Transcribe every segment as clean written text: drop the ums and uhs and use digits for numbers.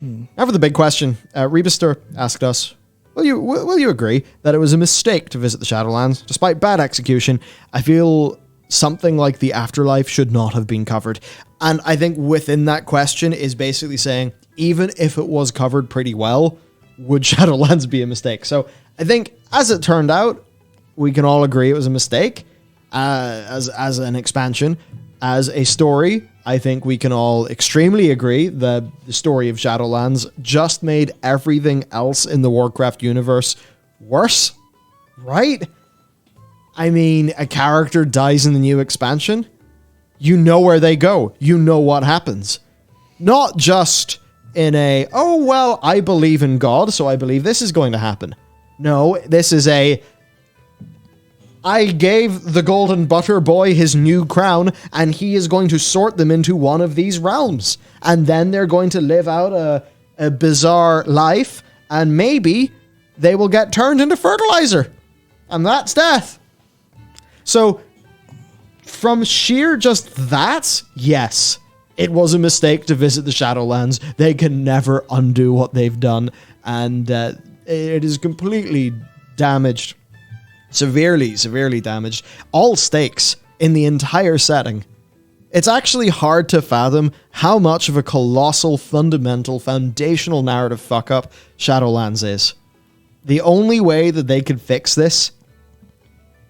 Now for the big question. Rebister asked us, will you agree that it was a mistake to visit the Shadowlands? Despite bad execution, I feel something like the afterlife should not have been covered. And I think within that question is basically saying, even if it was covered pretty well, would Shadowlands be a mistake? So I think, as it turned out, we can all agree it was a mistake as an expansion. As a story, I think we can all extremely agree that the story of Shadowlands just made everything else in the Warcraft universe worse, right? I mean, a character dies in the new expansion. You know where they go. You know what happens. Not just in a, oh, well, I believe in God, so I believe this is going to happen. No, this is a, I gave the Golden Butter Boy his new crown, and he is going to sort them into one of these realms. And then they're going to live out a bizarre life, and maybe they will get turned into fertilizer. And that's death. So, from sheer just that, yes, it was a mistake to visit the Shadowlands. They can never undo what they've done, and it is completely damaged. Severely damaged. All stakes in the entire setting. It's actually hard to fathom how much of a colossal, fundamental, foundational narrative fuck-up Shadowlands is. The only way that they could fix this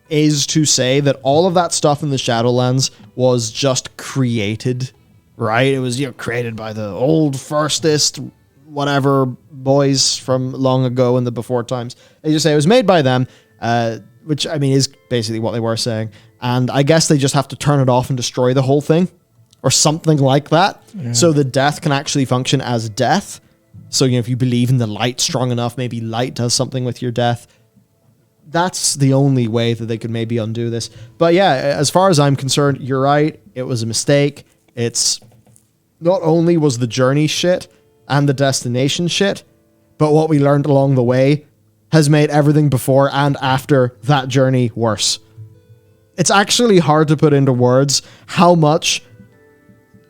is to say that all of that stuff in the Shadowlands was just created, right? It was, created by the old firstist, whatever, boys from long ago in the before times. They just say it was made by them, which, I mean, is basically what they were saying. And I guess they just have to turn it off and destroy the whole thing, or something like that, so the death can actually function as death. So, if you believe in the light strong enough, maybe light does something with your death. That's the only way that they could maybe undo this. But yeah, as far as I'm concerned, you're right. It was a mistake. It's not only was the journey shit and the destination shit, but what we learned along the way has made everything before and after that journey worse. It's actually hard to put into words how much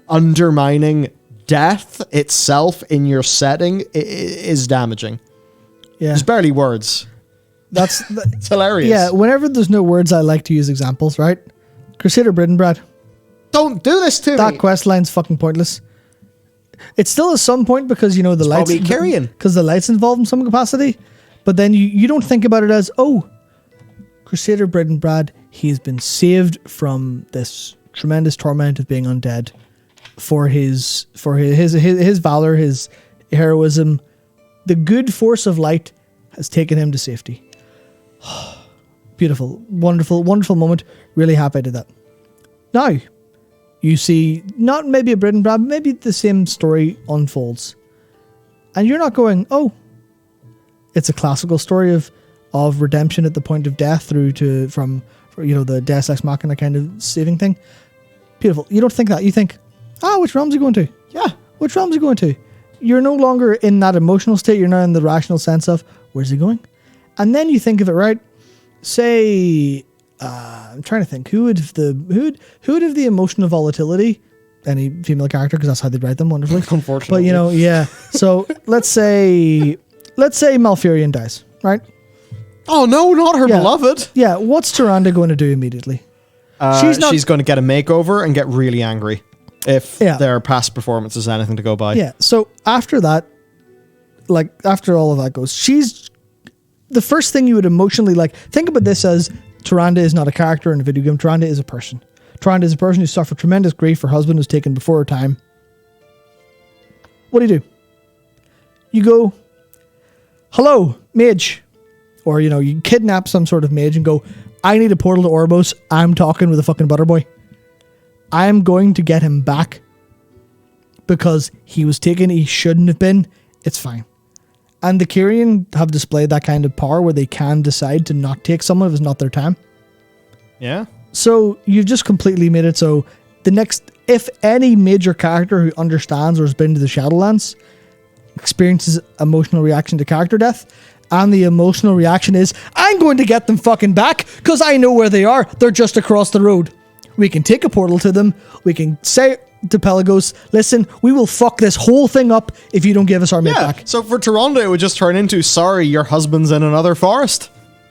undermining death itself in your setting is damaging. Yeah. There's barely words. It's hilarious. Yeah, whenever there's no words, I like to use examples, right? Crusader Bridenbrad. Don't do this to me. That quest line's fucking pointless. It's still at some point because, the it's lights... probably carrying. Because the light's involved in some capacity. But then you don't think about it as, oh, Crusader Bridenbrad, he's been saved from this tremendous torment of being undead for his valor, his heroism. The good force of light has taken him to safety. Beautiful, wonderful moment. Really happy I did that. Now, you see, not maybe a Bridenbrad, but maybe the same story unfolds. And you're not going, oh, it's a classical story of redemption at the point of death through to, the Deus Ex Machina kind of saving thing. Beautiful. You don't think that. You think, which realm's he going to? Yeah, which realm's he going to? You're no longer in that emotional state. You're now in the rational sense of, where's he going? And then you think of it, right? Say, I'm trying to think, who would have the emotional volatility? Any female character, because that's how they write them wonderfully. Unfortunately. But yeah. So let's say Malfurion dies, right? Oh no, not her beloved. Yeah, what's Tyrande going to do immediately? She's going to get a makeover and get really angry if their past performance is anything to go by. Yeah. So after that, after all of that goes, she's the first thing you would emotionally think about this as Tyrande is not a character in a video game. Tyrande is a person. Tyrande is a person who suffered tremendous grief. Her husband was taken before her time. What do? You go, hello, mage. Or, you kidnap some sort of mage and go, I need a portal to Oribos. I'm talking with a fucking butterboy. I'm going to get him back because he was taken. He shouldn't have been. It's fine. And the Kyrian have displayed that kind of power where they can decide to not take someone if it's not their time. Yeah. So you've just completely made it so if any major character who understands or has been to the Shadowlands experiences emotional reaction to character death, and the emotional reaction is, I'm going to get them fucking back because I know where they are. They're just across the road. We can take a portal to them. We can say, to Pelagos, listen, we will fuck this whole thing up if you don't give us our mate Yeah, back. so for Toronto, it would just turn into, sorry, your husband's in another forest.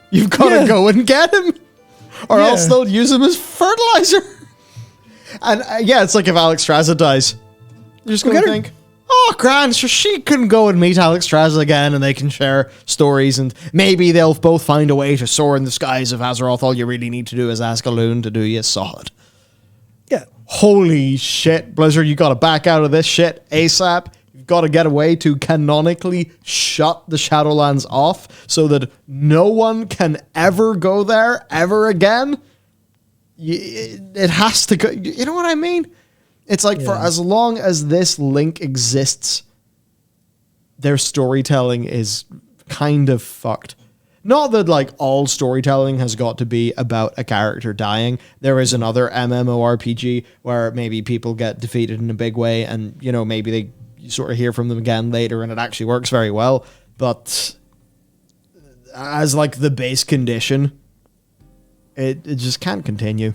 You've got to go and get him. Or else they'll use him as fertilizer. And yeah, it's like if Alex Straza dies. You're just going to think, oh, grand, so she can go and meet Alex Straza again and they can share stories and maybe they'll both find a way to soar in the skies of Azeroth. All you really need to do is ask a loon to do you solid. Yeah. Holy shit, Blizzard, you got to back out of this shit ASAP. You've got to get a way to canonically shut the Shadowlands off so that no one can ever go there ever again. It has to go. You know what I mean? It's like for as long as this link exists, their storytelling is kind of fucked. Not that like all storytelling has got to be about a character dying. There is another MMORPG where maybe people get defeated in a big way and, you know, maybe you sort of hear from them again later and it actually works very well. But as like the base condition, it just can't continue.